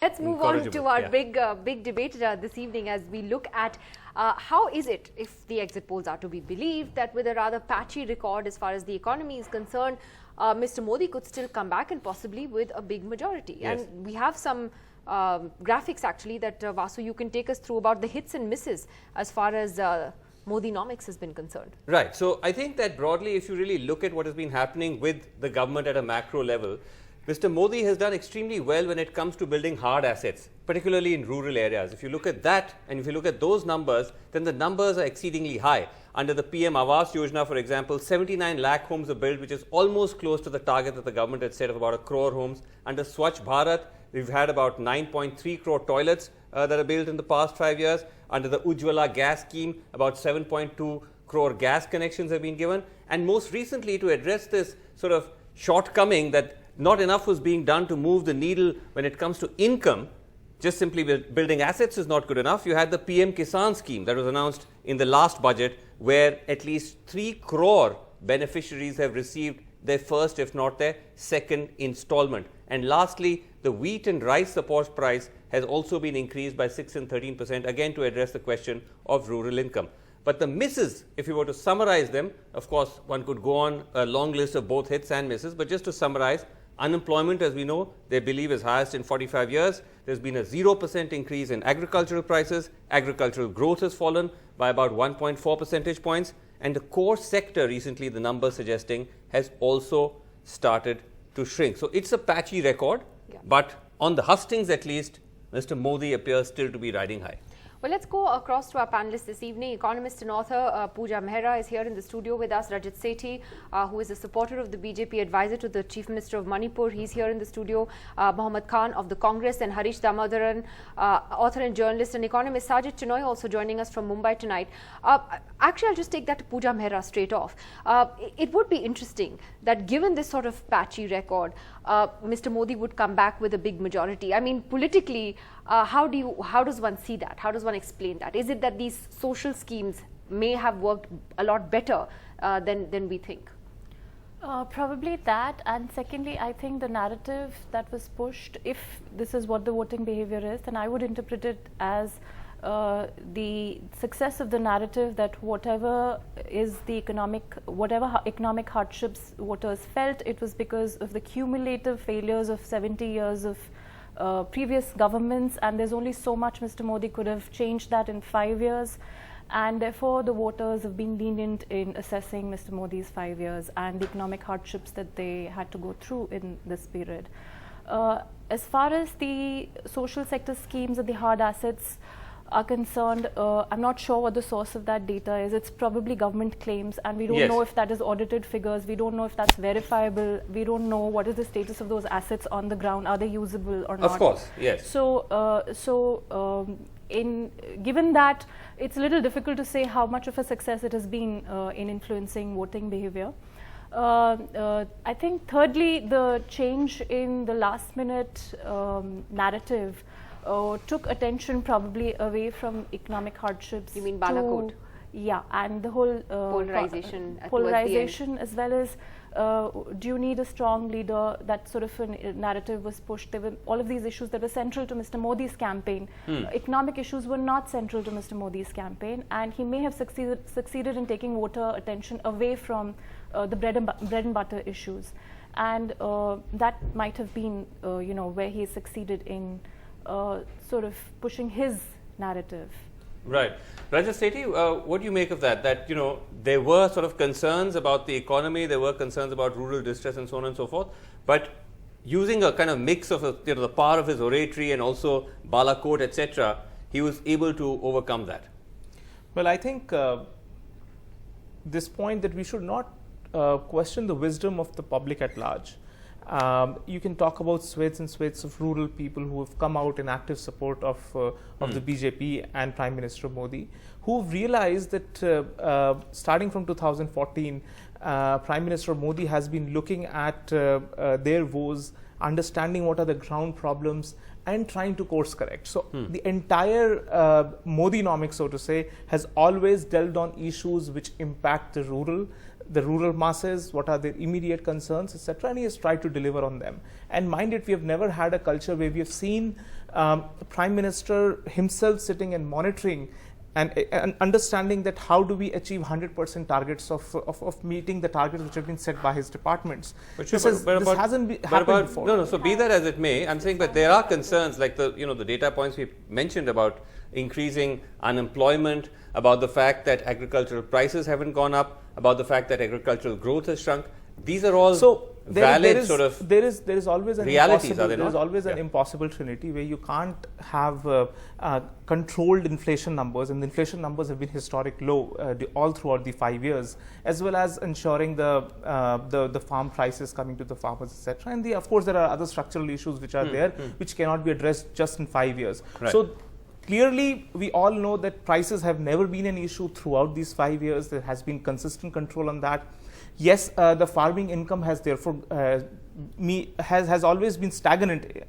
Let's move on to our big debate this evening as we look at how is it, if the exit polls are to be believed, that with a rather patchy record as far as the economy is concerned, Mr. Modi could still come back and possibly with a big majority. Yes. And we have some graphics actually that Vasu, you can take us through about the hits and misses as far as Modinomics has been concerned. Right. So I think that broadly, if you really look at what has been happening with the government at a macro level, Mr. Modi has done extremely well when it comes to building hard assets, particularly in rural areas. If you look at that and if you look at those numbers, then the numbers are exceedingly high. Under the PM Awas Yojana, for example, 79 lakh homes are built, which is almost close to the target that the government had set of about 1 crore homes. Under Swachh Bharat, we've had about 9.3 crore toilets that are built in the past 5 years. Under the Ujjwala gas scheme, about 7.2 crore gas connections have been given. And most recently, to address this sort of shortcoming that not enough was being done to move the needle when it comes to income, just simply building assets is not good enough. You had the PM Kisan scheme that was announced in the last budget, where at least 3 crore beneficiaries have received their first, if not their second installment. And lastly, the wheat and rice support price has also been increased by 6 and 13%, again to address the question of rural income. But the misses, if you were to summarize them, of course, one could go on a long list of both hits and misses, but just to summarize, unemployment, as we know, they believe is highest in 45 years. There's been a 0% increase in agricultural prices. Agricultural growth has fallen by about 1.4 percentage points. And the core sector, recently the numbers suggesting, has also started to shrink. So it's a patchy record, but on the hustings at least, Mr. Modi appears still to be riding high. Well, let's go across to our panelists this evening. Economist and author Pooja Mehra is here in the studio with us. Rajat Sethi, who is a supporter of the BJP, advisor to the Chief Minister of Manipur, he's here in the studio. Mohammad Khan of the Congress, and Harish Damodaran, author and journalist and economist. Sajid Chinoy also joining us from Mumbai tonight. Actually, I'll just take that to Pooja Mehra straight off. It would be interesting that given this sort of patchy record, Mr. Modi would come back with a big majority. I mean, politically, how does one see that? How does one explain that? Is it that these social schemes may have worked a lot better than we think? Probably that, and secondly, I think the narrative that was pushed, if this is what the voting behavior is, then I would interpret it as the success of the narrative that whatever economic hardships voters felt, it was because of the cumulative failures of 70 years of previous governments, and there's only so much Mr. Modi could have changed that in 5 years, and therefore the voters have been lenient in assessing Mr. Modi's 5 years and the economic hardships that they had to go through in this period. As far as the social sector schemes and the hard assets are concerned, I'm not sure what the source of that data is. It's probably government claims, and we don't know if that is audited figures. We don't know if that's verifiable. We don't know what is the status of those assets on the ground. Are they usable or not? Of course, yes. So, given that, it's a little difficult to say how much of a success it has been in influencing voting behavior. I think thirdly, the change in the last minute narrative took attention probably away from economic hardships. You mean Balakot? Yeah, and the whole polarization as well as do you need a strong leader? That sort of a narrative was pushed. There were all of these issues that were central to Mr. Modi's campaign. Economic issues were not central to Mr. Modi's campaign, and he may have succeeded in taking voter attention away from the bread and butter issues, and that might have been where he succeeded in sort of pushing his narrative. Right. Rajat Sethi, what do you make of that? That, there were sort of concerns about the economy, there were concerns about rural distress and so on and so forth, but using a kind of mix of the power of his oratory and also Balakot, etc., he was able to overcome that. Well, I think this point that we should not question the wisdom of the public at large. You can talk about swathes and swathes of rural people who have come out in active support of the BJP and Prime Minister Modi, who realized that starting from 2014, Prime Minister Modi has been looking at their woes, understanding what are the ground problems, and trying to course correct. So the entire Modinomics, so to say, has always dealt on issues which impact the rural masses, what are their immediate concerns, etc., and he has tried to deliver on them. And mind it, we have never had a culture where we have seen Prime Minister himself sitting and monitoring and understanding that how do we achieve 100% targets of meeting the targets which have been set by his departments. This hasn't happened before. No, so be that as it may, I'm saying that there are concerns like the data points we mentioned about increasing unemployment, about the fact that agricultural prices haven't gone up, about the fact that agricultural growth has shrunk. These are all valid sort of there is always an realities, impossible, there is always an impossible trinity where you can't have controlled inflation numbers, and the inflation numbers have been historic low all throughout the 5 years, as well as ensuring the farm prices coming to the farmers, etc. And of course there are other structural issues which are there which cannot be addressed just in 5 years. Right. So clearly, we all know that prices have never been an issue throughout these 5 years. There has been consistent control on that. Yes, the farming income has therefore has always been stagnant,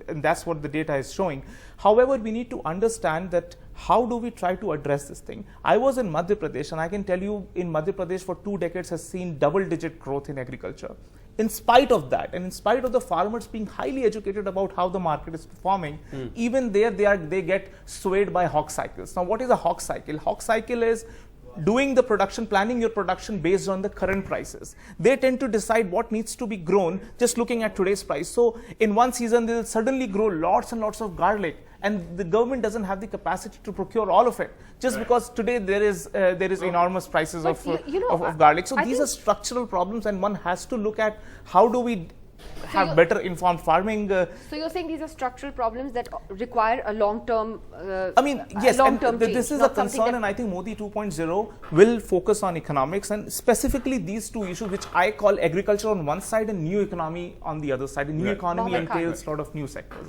and that's what the data is showing. However, we need to understand that how do we try to address this thing? I was in Madhya Pradesh, and I can tell you in Madhya Pradesh for 2 decades has seen double-digit growth in agriculture. In spite of that, and in spite of the farmers being highly educated about how the market is performing, even there they get swayed by hawk cycles. Now, what is a hawk cycle? Hawk cycle is doing the production, planning your production based on the current prices. They tend to decide what needs to be grown just looking at today's price. So in one season, they'll suddenly grow lots and lots of garlic, and the government doesn't have the capacity to procure all of it just because today there is enormous prices of garlic. So these are structural problems, and one has to look at how do we have better informed farming. So you're saying these are structural problems that require a long-term yes, this is a concern, and I think Modi 2.0 will focus on economics, and specifically these two issues which I call agriculture on one side and new economy on the other side. And new economy entails a lot of new sectors.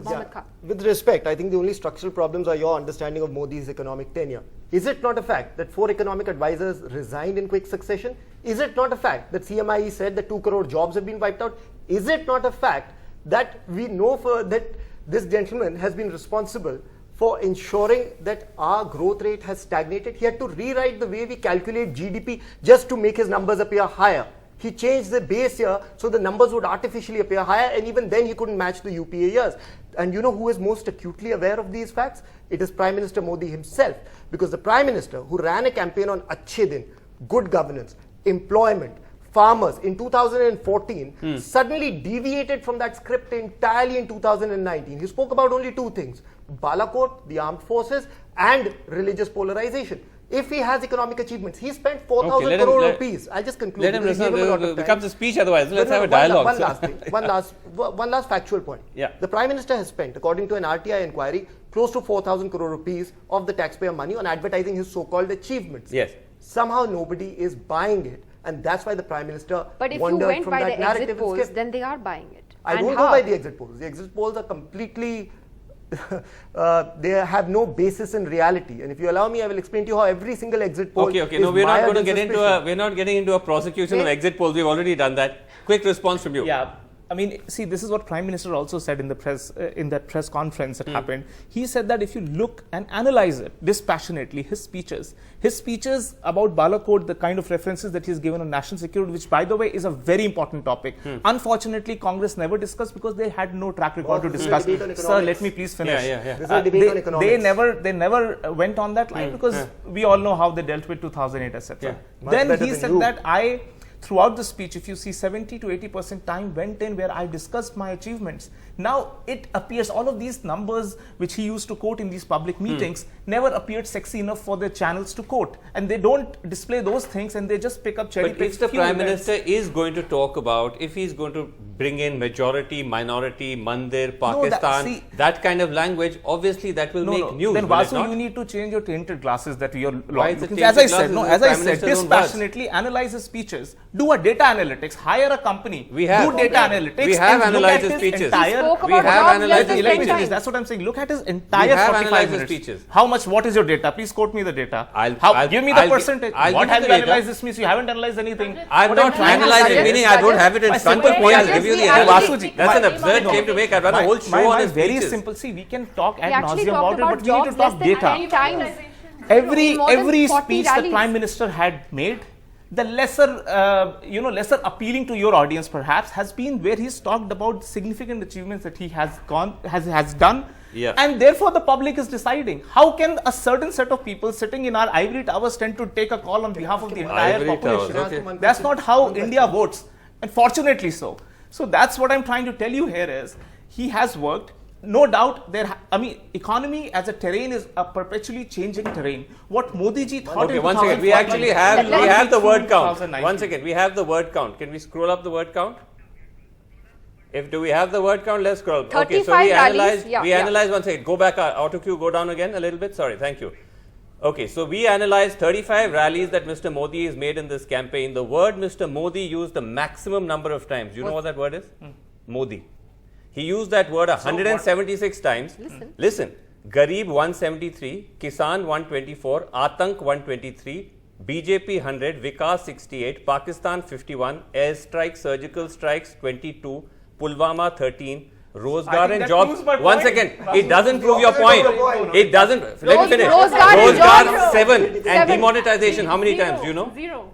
With respect, I think the only structural problems are your understanding of Modi's economic tenure. Is it not a fact that 4 economic advisors resigned in quick succession? Is it not a fact that CMIE said that 2 crore jobs have been wiped out? Is it not a fact that we know that this gentleman has been responsible for ensuring that our growth rate has stagnated? He had to rewrite the way we calculate GDP just to make his numbers appear higher. He changed the base year so the numbers would artificially appear higher, and even then he couldn't match the UPA years. And you know who is most acutely aware of these facts? It is Prime Minister Modi himself, because the Prime Minister who ran a campaign on Achhe Din, good governance, employment, farmers in 2014 suddenly deviated from that script entirely in 2019. He spoke about only 2 things: Balakot, the armed forces, and religious polarization. If he has economic achievements, he spent 4,000 crore rupees. I'll just conclude. Let him listen. It becomes a speech otherwise. Let's have a dialogue. One last thing. One last factual point. Yeah. The Prime Minister has spent, according to an RTI inquiry, close to 4,000 crore rupees of the taxpayer money on advertising his so-called achievements. Yes. Somehow nobody is buying it. And that's why the Prime Minister But if you went by the exit polls, then they are buying it. I don't go by the exit polls. The exit polls are completely, they have no basis in reality. And if you allow me, I will explain to you how every single exit poll Okay. No, we're not going to get into we're not getting into a prosecution of exit polls. We've already done that. Quick response from you. Yeah. I mean, see, this is what Prime Minister also said in the press, in that press conference that happened. He said that if you look and analyze it dispassionately, his speeches about Balakot, the kind of references that he's given on national security, which by the way is a very important topic. Unfortunately, Congress never discussed because they had no track record to discuss. Sir, let me please finish. This is a debate on economics. They never went on that line because we all know how they dealt with 2008, etc. Then he said that throughout the speech, if you see 70 to 80% time went in where I discussed my achievements. Now it appears all of these numbers which he used to quote in these public meetings never appeared sexy enough for the channels to quote, and they don't display those things, and they just pick up cherry picks. But if the Prime Minister is going to talk about, if he's going to bring in majority, minority, Mandir, Pakistan, that kind of language, obviously that will make news. Then Vasu, you need to change your tinted glasses that you're looking. As I said, dispassionately analyze his speeches. Do a data analytics. Hire a company. Do data analytics. We have analyzed his speeches. We have analyzed his speeches. That's what I'm saying. Look at his entire 45 minutes. Speeches. How much? What is your data? Please quote me the data. Give me the percentage. What have you analyzed? This means you haven't analyzed anything. I'm not analyzing, meaning I don't have it in front of me. I'll give you the analysis. That's an absurd claim to make. I've run a whole show on his speeches. Very simple. See, we can talk ad nauseum about it, but we need to talk data. Every speech the Prime Minister had made the lesser appealing to your audience perhaps has been where he's talked about significant achievements that he has done. Yeah. And therefore the public is deciding. How can a certain set of people sitting in our ivory towers tend to take a call on behalf of the entire Ivory population? towers, okay. That's not how India votes, and fortunately so. So that's what I'm trying to tell you here is he has worked. No doubt, economy as a terrain is a perpetually changing terrain. What Modi ji thought. Okay, in one second. We 2005 actually have the word count. 2019. One second. We have the word count. Can we scroll up the word count? Do we have the word count? Let's scroll. Okay, so 35 we rallies. analyzed. Yeah, we analyzed. One second. Go back. Auto cue. Go down again a little bit. Sorry. Thank you. Okay, so we analyzed 35 rallies that Mr. Modi has made in this campaign. The word Mr. Modi used the maximum number of times. Do you know what that word is? Modi. He used that word 176 times. Listen. Garib 173, Kisan 124, Atank 123, BJP 100, Vikas 68, Pakistan 51, airstrikes, surgical strikes 22, Pulwama 13, Rozgar and jobs. 1 second. It doesn't prove your point. It doesn't. Let me finish. Rozgar 7 and demonetization. How many times? Do you know? 0.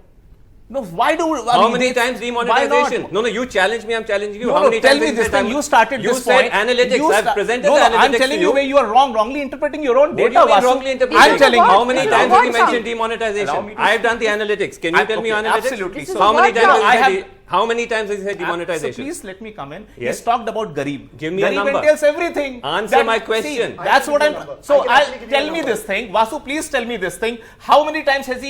No, why do How many times demonetization? No, you challenge me, I'm challenging you. No, How many tell times? me this thing. You started You this said point. analytics. I've presented the I'm analytics telling to you where you are wrongly interpreting your own What do data. you mean Vasu. wrongly interpreting? I'm telling you. How many This is times a did you word mention count. demonetization? Allow me to- I've done the analytics. Can you tell me your analytics? Absolutely. This is How a many word times? count. How many times has he said demonetization? So please let me come in. Yes. He's talked about Garib. Give me a Garib number. entails everything. Answer my question. See, that's what I'm. So I can actually give you a tell me number. this thing, Vasu. Please tell me this thing. How many times has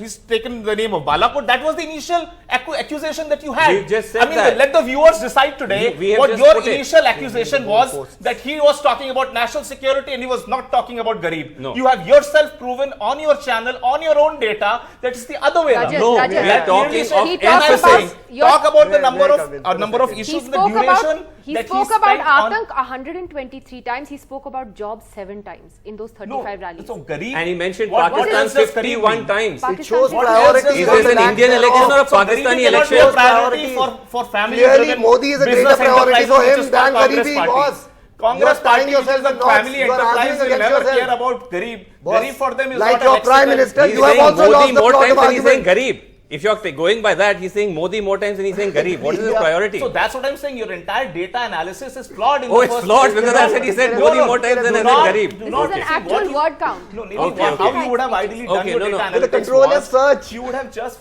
he's taken the name of Balakot? That was the initial accusation that you had. We've just said that. Let the viewers decide today We have what just your put it. initial accusation was that he was talking about national security and he was not talking about Garib. No. You have yourself proven on your channel, on your own data, that it's the other way around. Rajesh, No, Rajesh. we are That talking clearly of says- He talked emphasis. about your- Talk about the Where number come of in for a number of second. issues, He the spoke duration about that about spent on- Atank 123 times. He spoke about jobs 7 times in those 35 rallies. So Garib, And he mentioned what Pakistan else does Garib 51 mean? times. It Pakistan shows did- priorities. Is Is on this the an back Indian end election of- or a Pakistani cannot be election? a priority Priorities. for family. Clearly, Modi is a greater priority for him than Garibi was. Congress You're tying party yourself is a in knots. family You are enterprise. arguing Will against never yourself. care about Garib. Boss, Garib for them is like not your an prime lexical- minister, He's you have saying also Modi lost the more plot times of than he's saying argument. Garib. If you're going by that, he's saying Modi more times than he's saying Garib. What is his Yeah. priority? So that's what I'm saying. Your entire data analysis is flawed. In Oh, the it's first flawed place. because I said he said Modi more times than do he said not- Garib. do This not- is an see, actual what you- word count. No, Nidhi, Okay, how okay. you would have ideally done Okay, your no, data no. analytics With a controller's was, search. you would have just,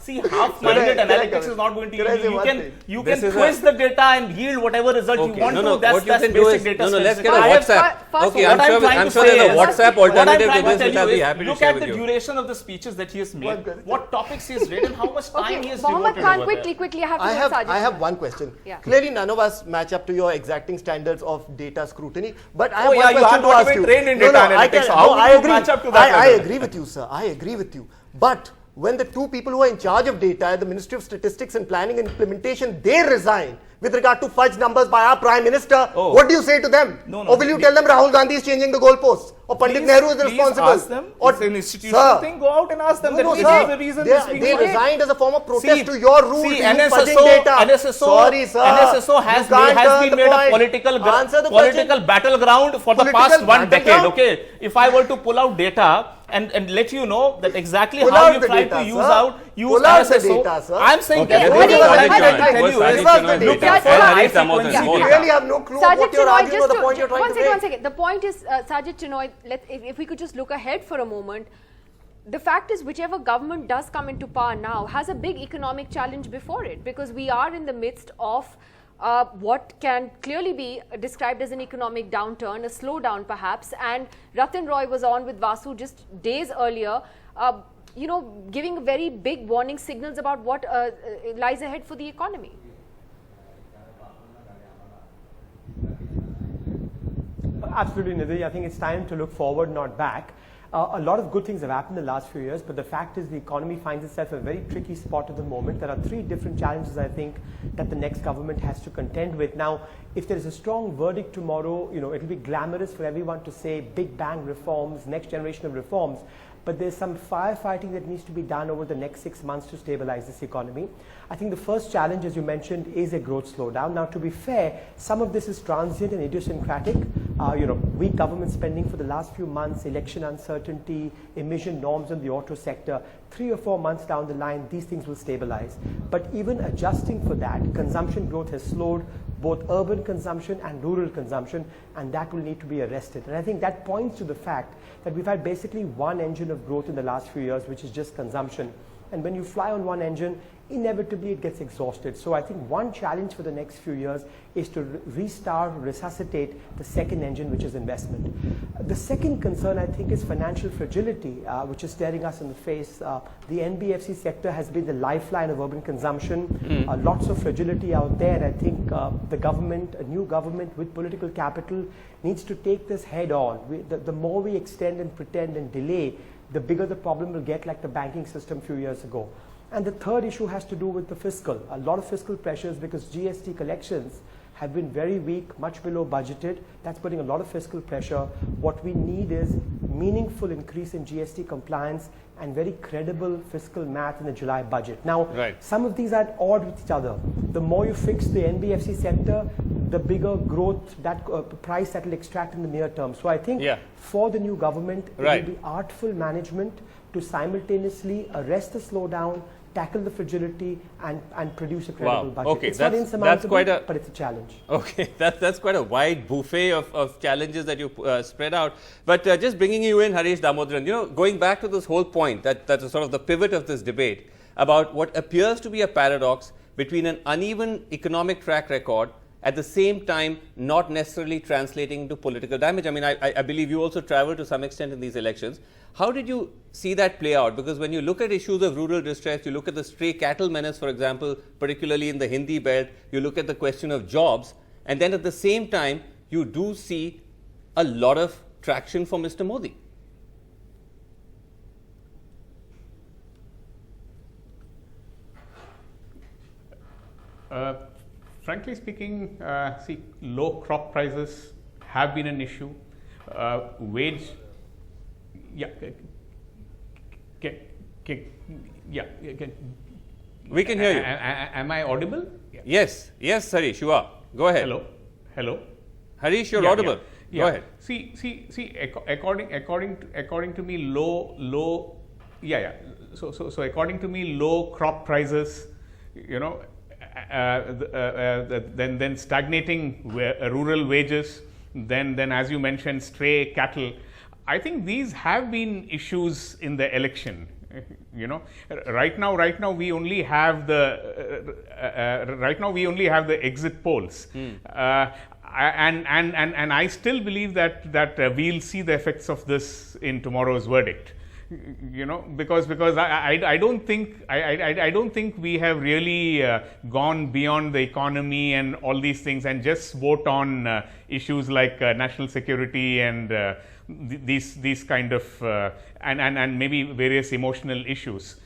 see, half-minded Can I analytics come is in? not going to Can I yield say you. one can thing? you This can is twist the data and yield whatever result you want No, to. no. That's What you can do basic is data let's get a statistics. WhatsApp. First, Okay, what I'm I'm sure trying to there's say a is- WhatsApp what I'm alternative trying to this tell which I'll you be is happy to look share at with the you. duration of the speeches that he has made, question. what topics he has read and how much time Okay, he has Mohammed devoted Khan, over there. quickly, I have to I go have, Sajid. I have one question. Yeah. Clearly, none of us match up to your exacting standards of data scrutiny. But I have Oh, one yeah, you question are to not ask even you. trained in data I analytics, can, so how no, will I you agree. match up to that I level? agree with you, sir. I agree with you. But when the two people who are in charge of data at the Ministry of Statistics and Planning and Implementation, they resign with regard to fudge numbers by our Prime Minister, Oh. what do you say to them? No, Or will you tell them Rahul Gandhi is changing the goalposts? Or Pandit Please- Nehru is please responsible? ask them. Or, It's an institutional thing. Go out and ask them. No, that no, this sir. is the reason this being They done. resigned as a form of protest See, to your rule see, to use fudging NSSO, data. NSSO, Sorry, sir. NSSO has You can't turn been the made a point. political Answer the political question. battleground for the Political past one decade. battleground? Okay, if I were to pull out data and let you know that exactly Pull how out you the try data, to use sir. use Pull out the NSSO. data, sir. I'm saying Okay, that this what is do you- Sajid what do you- Chinoy. what do What's you- Sajid what do Chinoy you- data? Sajid- Or Sajid Hari Samod Chinoy- and You more. really have no clue Sajid what you're Chinoy, arguing or the point you're trying one to second, make. one second. The point is, Sajid Chinoy, if we could just look ahead for a moment. The fact is, whichever government does come into power now has a big economic challenge before it, because we are in the midst of what can clearly be described as an economic downturn, a slowdown perhaps. And Ratin Roy was on with Vasu just days earlier, giving very big warning signals about what lies ahead for the economy. Absolutely, Nidhi. I think it's time to look forward, not back. A lot of good things have happened in the last few years, but the fact is the economy finds itself in a very tricky spot at the moment. There are three different challenges, I think, that the next government has to contend with. Now, if there is a strong verdict tomorrow, it will be glamorous for everyone to say big bang reforms, next generation of reforms. but there's some firefighting that needs to be done over the next 6 months to stabilize this economy. I think the first challenge, as you mentioned, is a growth slowdown. Now, to be fair, some of this is transient and idiosyncratic. Weak government spending for the last few months, election uncertainty, emission norms in the auto sector. 3 or 4 months down the line, these things will stabilize. But even adjusting for that, consumption growth has slowed, both urban consumption and rural consumption, and that will need to be arrested. And I think that points to the fact that we've had basically one engine of growth in the last few years, which is just consumption. And when you fly on one engine, inevitably it gets exhausted. So I think one challenge for the next few years is to restart, resuscitate the second engine, which is investment. The second concern, I think, is financial fragility, which is staring us in the face. The NBFC sector has been the lifeline of urban consumption. Lots of fragility out there. I think the government, a new government with political capital, needs to take this head on. The more we extend and pretend and delay, the bigger the problem will get, like the banking system a few years ago. And the third issue has to do with the fiscal. A lot of fiscal pressures because GST collections have been very weak, much below budgeted. That's putting a lot of fiscal pressure. What we need is meaningful increase in GST compliance and very credible fiscal math in the July budget. Now, some of these are at odds with each other. The more you fix the NBFC sector, the bigger growth, that price that will extract in the near term. So I think for the new government, it will be artful management to simultaneously arrest the slowdown, tackle the fragility, and produce a credible budget. Okay, it's not insurmountable, but it's a challenge. Okay, that's quite a wide buffet of challenges that you spread out. But just bringing you in, Harish Damodaran, going back to this whole point, that's sort of the pivot of this debate about what appears to be a paradox between an uneven economic track record at the same time not necessarily translating into political damage. I mean, I believe you also traveled to some extent in these elections. How did you see that play out? Because when you look at issues of rural distress, you look at the stray cattle menace, for example, particularly in the Hindi belt, you look at the question of jobs, and then at the same time, you do see a lot of traction for Mr. Modi. Frankly speaking, see, low crop prices have been an issue. Wage, we can hear you. Am I audible? Yes, Harish, you are. Go ahead. Hello. Harish, you're audible. Go ahead. See. According to me, low. So according to me, low crop prices, then stagnating rural wages, then as you mentioned, stray cattle. I think these have been issues in the election. Right now we only have the exit polls, and I still believe that we'll see the effects of this in tomorrow's verdict. Because I don't think we have really gone beyond the economy and all these things and just vote on issues like national security and these kind of and maybe various emotional issues.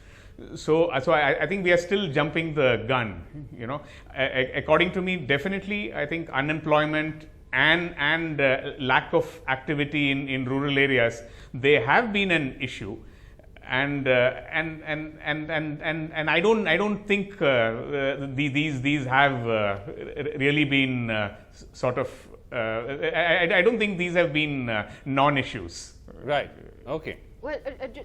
So I think we are still jumping the gun. According to me, definitely, I think unemployment and lack of activity in rural areas, they have been an issue, and I don't think these have really been sort of. I don't think these have been non-issues. Right. Okay. Well,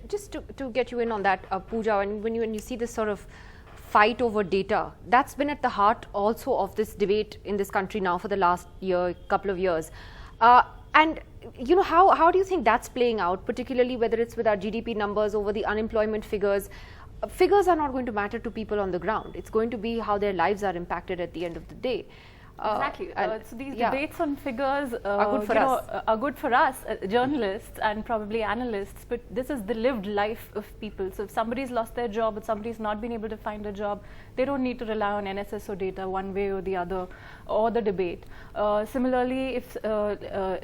just to get you in on that, Pooja, when you see this sort of fight over data, that's been at the heart also of this debate in this country now for the last couple of years. And how do you think that's playing out, particularly whether it's with our GDP numbers over the unemployment figures? Figures are not going to matter to people on the ground. It's going to be how their lives are impacted at the end of the day. Exactly. So these debates on figures are good for us, journalists and probably analysts, but this is the lived life of people. So if somebody's lost their job, if somebody's not been able to find a job, they don't need to rely on NSSO data one way or the other, or the debate. Similarly, if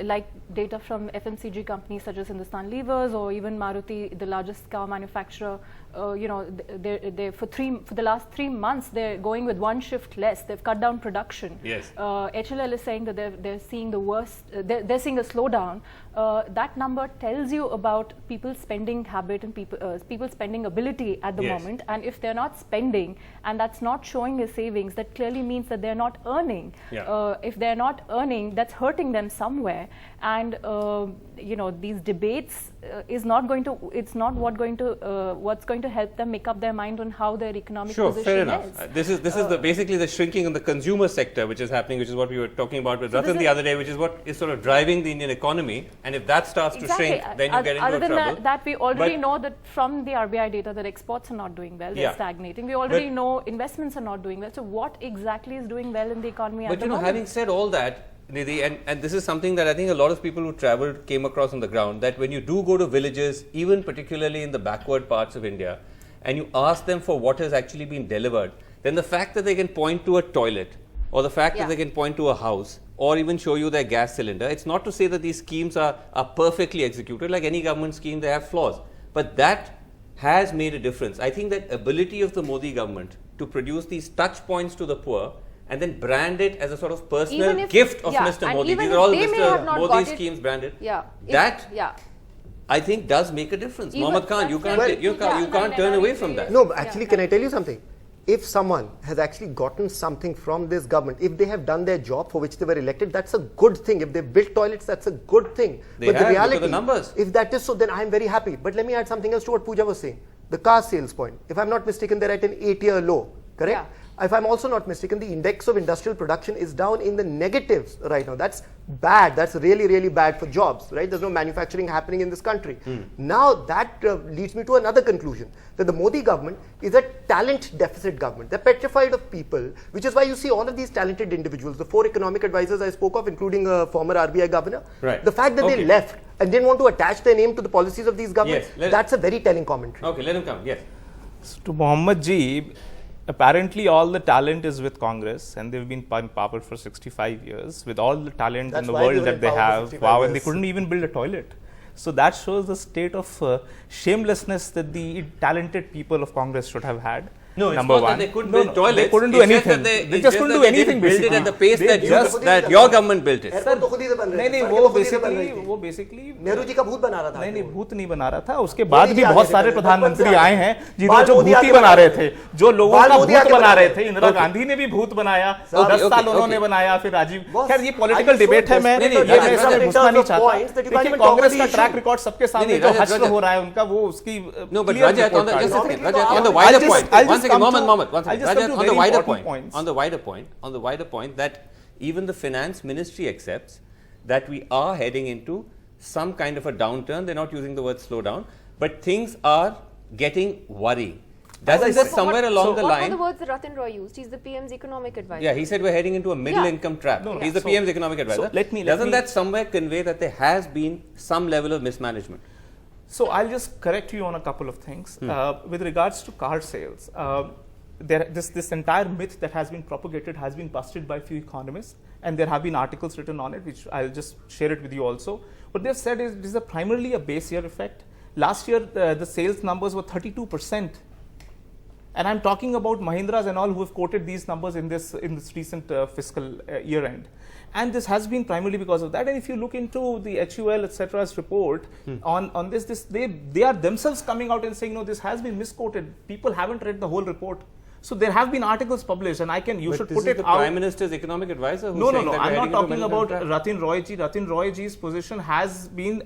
like data from FMCG companies such as Hindustan Levers or even Maruti, the largest car manufacturer, they for the last 3 months they're going with one shift less. They've cut down production. Yes. HLL is saying that they're seeing the worst. They're seeing a slowdown. That number tells you about people's spending habit and people's spending ability at the Yes. moment. And if they're not spending and that's not showing as savings, that clearly means that they're not earning. Yeah. If they're not earning, that's hurting them somewhere. And these debates is not going to. It's not what's going to help them make up their mind on how their economic Sure, position fair enough. is. This is basically the shrinking in the consumer sector which is happening, which is what we were talking about with Ratan the other day, which is what is sort of driving the Indian economy. And if that starts to shrink, then you get into Other than trouble. that, we already But- know that from the RBI data that exports are not doing well. They're Yeah. stagnating. We already But- know investments are not doing well. So what exactly is doing well in the economy at But the you know, moment? having said all that, Nidhi, and this is something that I think a lot of people who traveled came across on the ground, that when you do go to villages, even particularly in the backward parts of India, and you ask them for what has actually been delivered, then the fact that they can point to a toilet, or the fact that they can point to a house, or even show you their gas cylinder, it's not to say that these schemes are perfectly executed. Like any government scheme, they have flaws. But that has made a difference. I think that ability of the Modi government to produce these touch points to the poor and then brand it as a sort of personal Even if- gift of yeah, Mr. and Modi. even These are if all they may have Mr. not Modi's got it- schemes branded. Yeah. That Yeah. I think does make a difference. Even- Mohammad Khan, you that's can't, like- you can't, you can't turn away from that. No, actually, can I tell you something? If someone has actually gotten something from this government, if they have done their job for which they were elected, that's a good thing. If they've built toilets, that's a good thing. They but have, the look at reality, the numbers. if that is so, then I'm very happy. But let me add something else to what Pooja was saying. The car sales point. If I'm not mistaken, they're at an 8-year low, correct? Yeah. If I'm also not mistaken, the index of industrial production is down in the negatives right now. That's bad. That's really, really bad for jobs, right? There's no manufacturing happening in this country. Now that leads me to another conclusion, that the Modi government is a talent deficit government. They're petrified of people, which is why you see all of these talented individuals, the 4 economic advisors I spoke of, including a former RBI governor. Right. The fact that they Okay. left and didn't want to attach their name to the policies of these governments, Yes, that's a very telling commentary. Okay, let him come. Yes. So to Mohammed ji, apparently all the talent is with Congress, and they've been in power for 65 years with all the talent That's in the why they world were that in they power for have. 65 Wow, and they years. couldn't even build a toilet. So that shows the state of shamelessness that the talented people of Congress should have had. No, it's Number not one. that they couldn't No, build no, toilets. They couldn't do It's just anything. that They just couldn't do anything. Build it basically. at the pace They that, just- that your government built it. Airport तो खुद ही से बन रहे नहीं थे, नहीं सड़कें वो तो खुद ही से बन रही बेसिकली थी। वो बेसिकली नेहरू जी का भूत बना रहा था नहीं नहीं वो। भूत नहीं बना रहा था, उसके बाद मोदी भी जी आगे बहुत थे, सारे बचपन प्रधानमंत्री से आए आगे। हैं बाल जिन्होंने जो मोदी भूत आगे ही बना बना रहे रहे थे, जो लोगों बाल का मोदी भूत आगे बना बना रहे रहे थे। इंदिरा गांधी ने भी भूत बनाया, 10 साल okay, उन्होंने okay. बनाया, फिर राजीव। Boss, खैर ये I political am so debate है, मैं desperate नहीं, ये नहीं, मैं इसमें in घुसना terms नहीं of चाहता। points that you can't देखिए even talk कांग्रेस about का the ट्रैक issue. रिकॉर्ड सबके सामने नहीं, जो Rajat, हश्र Rajat. हो रहा है उनका, वो उसकी No, but clear Rajat, report on the, card just a है। second, I'll Rajat, just- on the I'll wider just- point, I'll one just second, come to- Mohammed, one I'll second, just come Rajat, to on the very wider important point, points. on the wider point that even the finance ministry accepts that we are heading into some kind of a downturn. They're not using the word slowdown, but things are getting worrying. Doesn't that somewhere along the What were line? the words that Ratan Roy used? He's the PM's economic advisor. Yeah, he said we're heading into a middle Yeah. income trap. No, no. He's the So- PM's economic advisor. let me- Doesn't that somewhere convey that there has been some level of mismanagement? So I'll just correct you on a couple of things. With regards to car sales, this entire myth that has been propagated has been busted by a few economists, and there have been articles written on it, which I'll just share it with you also. What they've said is this is primarily a base year effect. Last year, the sales numbers were 32%. And I'm talking about Mahindras and all who have quoted these numbers in this recent fiscal year end. And this has been primarily because of that. And if you look into the HUL, etc.'s report on this, they are themselves coming out and saying, no, this has been misquoted. People haven't read the whole report. So there have been articles published, and you should put it the out. Prime Minister's economic advisor. No, saying that we're I'm heading not into a talking middle about income trap. Ratan Roy ji. Ratan Roy ji's position has been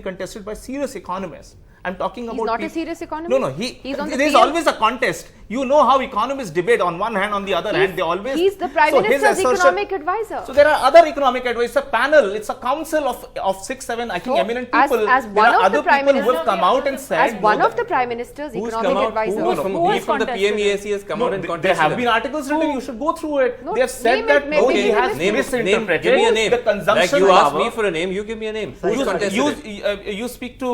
contested by serious economists. I'm talking about. He's not a peop- serious economist? No, He's on the there's PM. always a contest. You know how economists debate. On one hand, on the other hand, they always. He's the Prime So his Minister's assertion- economic advisor. So there are other economic advisors. It's a panel. It's a council of 6, 7, I think, So, eminent as- people. as There one are of the other Prime people who have Minister- come out and said. As one no, of the Prime Minister's Who's economic come out? advisor. Who from, Who he has from the contested PMEAC has come out and there contested have him. been articles written. You should go through it. No, they have said name that it, maybe Modi name has it. Name, misinterpreted give me a name. the consumption Like you asked power. me for a name, you give me a name. Who's You, contested it? you speak to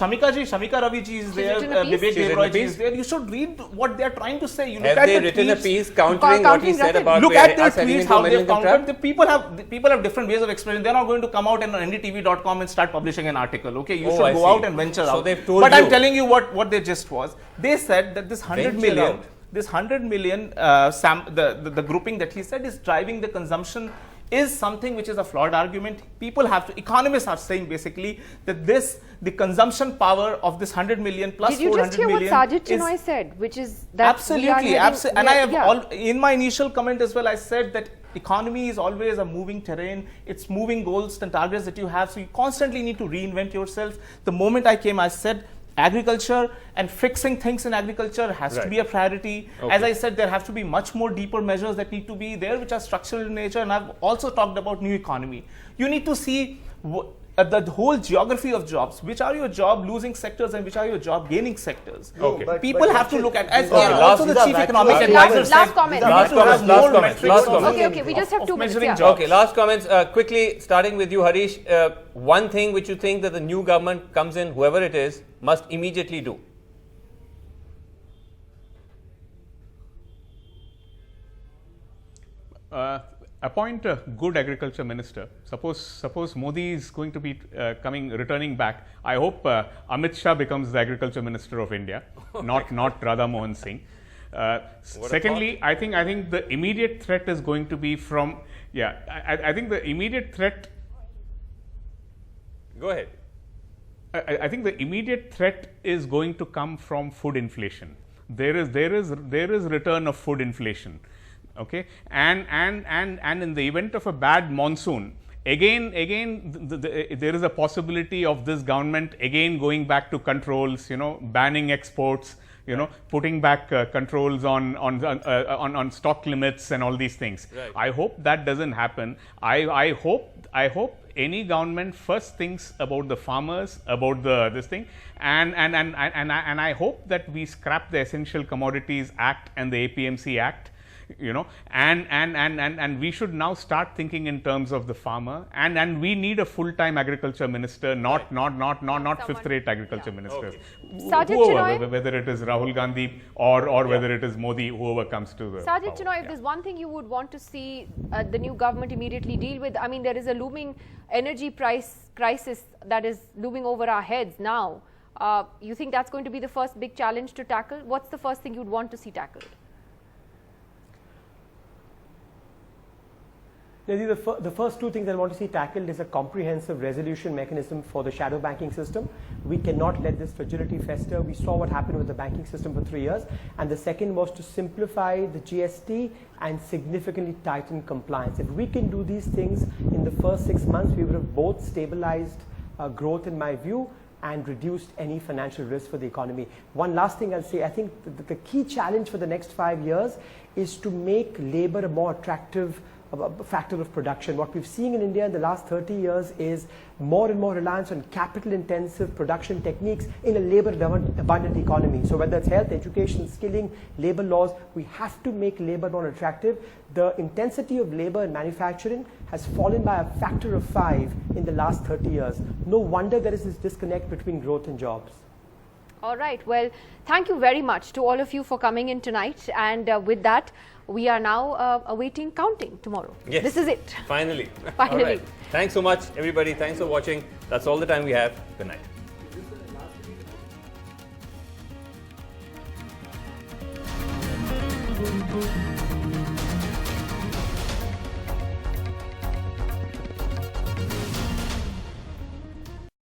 Shamika ji, Shamika Ravi ji is there, written a piece. Vivek She's written a Devroy ji piece. is there. You should read what they are trying to say. You Have look they at the written a tweets, piece countering what he said about look at their us heading tweets, into a how they've middle-income countered. trap? The people have different ways of expressing. They're not going to come out on ndtv.com and start publishing an article. Okay, you should I go see. out and venture So out. they've told but you. I'm telling you what their gist was. They said that this 100 Venture million, out. this 100 million, the grouping that he said is driving the consumption, is something which is a flawed argument. People have to, economists are saying basically that the consumption power of this 100 million plus Did you 400 just hear what million Sajid is- Chinoy said, which is that Absolutely, and I have in my initial comment as well, I said that economy is always a moving terrain. It's moving goals and targets that you have, so you constantly need to reinvent yourself. The moment I came, I said agriculture and fixing things in agriculture has to be a priority. Okay. As I said, there have to be much more deeper measures that need to be there, which are structural in nature. And I've also talked about new economy. You need to see the whole geography of jobs. Which are your job losing sectors and which are your job gaining sectors? Okay. People have to look at, as Okay, also the these are chief macro economic arguments. advisor Last said, comment. we need to have more metrics of- Okay, we just have 2 minutes. measuring Yeah. jobs. Okay, last comments. Quickly, starting with you, Harish. One thing which you think that the new government comes in, whoever it is, must immediately do. Appoint a good agriculture minister. Suppose Modi is going to be returning back. I hope Amit Shah becomes the agriculture minister of India, not Radha Mohan Singh. Secondly, I think the immediate threat is going to be from I think the immediate threat. Go ahead. I think the immediate threat is going to come from food inflation. There is return of food inflation. Okay, and in the event of a bad monsoon, again there is a possibility of this government again going back to controls, banning exports, putting back controls on stock limits and all these things. Right. I hope that doesn't happen. I hope any government first thinks about the farmers, about this thing, and I hope that we scrap the Essential Commodities Act and the APMC Act. And we should now start thinking in terms of the farmer, and we need a full-time agriculture minister, not fifth-rate agriculture ministers. Sajid Whoever, Chinoy? whether it is Rahul Gandhi or whether it is Modi, whoever comes to the Sajid power. Chinoy, if there's one thing you would want to see the new government immediately deal with, I mean, there is a looming energy price crisis that is looming over our heads now. You think that's going to be the first big challenge to tackle? What's the first thing you'd want to see tackled? The first two things I want to see tackled is a comprehensive resolution mechanism for the shadow banking system. We cannot let this fragility fester. We saw what happened with the banking system for 3 years. And the second was to simplify the GST and significantly tighten compliance. If we can do these things in the first 6 months, we would have both stabilized growth, in my view, and reduced any financial risk for the economy. One last thing I'll say, I think the key challenge for the next 5 years is to make labor a more attractive factor of production. What we've seen in India in the last 30 years is more and more reliance on capital-intensive production techniques in a labor-abundant economy. So whether it's health, education, skilling, labor laws, we have to make labor more attractive. The intensity of labor in manufacturing has fallen by a factor of 5 in the last 30 years. No wonder there is this disconnect between growth and jobs. All right. Well, thank you very much to all of you for coming in tonight. And with that, we are now awaiting counting tomorrow. Yes. This is it. Finally. Finally. All right. Thanks so much, everybody. Thanks for watching. That's all the time we have. Good night.